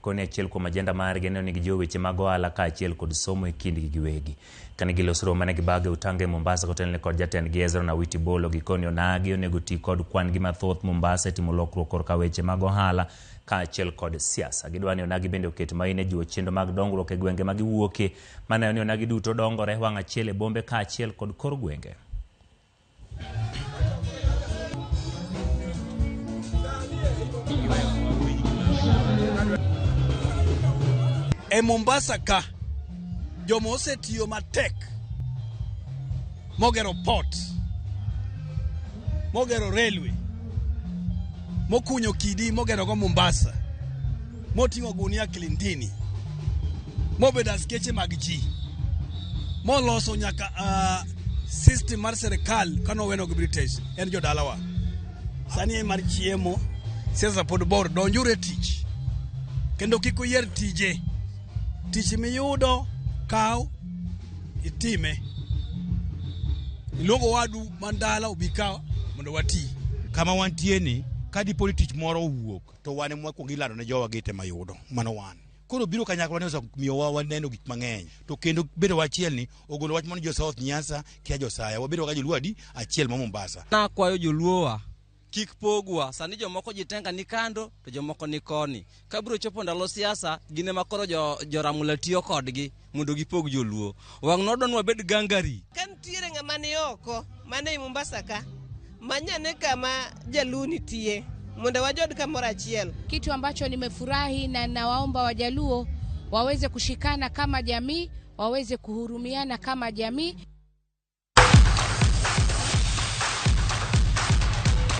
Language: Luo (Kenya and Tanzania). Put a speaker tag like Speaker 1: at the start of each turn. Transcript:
Speaker 1: Koni achiel kuom ajenda margi ne nigi joweche mag ohala ka achiel kod somo e kindgi giwegi. Kane gilosro mane gibage utange Mombasa kotelne kod jatendgi Ezra Nawiti Bolo gikoni onagi onego tii kod kwan gi mathoth Mombasa timo lokruok korka weche mag ohala ka achiel kod siasa. Gidwani onagi bende oket maine jiwo chenro mag dongruok e gwenge ma giwuoke mane ni onagi duto dongore wang' achiel e bombe ka achiel kod kor gwenge.
Speaker 2: E Mombasa ka jomo osetiyo matek mogero port, mogero railway, mokunyo kidi mogero go Mombasa, motingo gunia Kilindini, mobedo askeche mag ji, moloso nyaka system mar serikal kano weno gi British en jodalawa. Sani mar chiemo siasa pod bor donjure tich kendo kiko yer tije tich miyudo kaw itime iluongo wadu mandala ubika mondo wati
Speaker 3: kama wantie ni kadi politich moro wuok to wane mwakuongo ilado ne jowa gite mayudo mano wan koro biro kanyakla ne osamiyowa waneno gik mang'eny to kendo bedo wachiel ni ogolo wach mondo jo South Nyasa kia jo Saya wabedo ka joluo adi achiel ma Mombasa
Speaker 4: na kwayo joluowa kik pogwa sani jomoko jitenga ni kando to jomoko ni koni kabiro chopo ndalo siasa gine makoro joramula tiyo kodgi mondo gipog joluo wang' nodonwa bed gangari
Speaker 5: kan tiere ng'ama ni oko mane Mombasa ka manyane kama jaluo nitie mondo wajod kamoro achiel.
Speaker 6: Kitu ambacho nimefurahi na nawaomba wajaluo waweze kushikana kama jamii, waweze kuhurumiana kama jamii.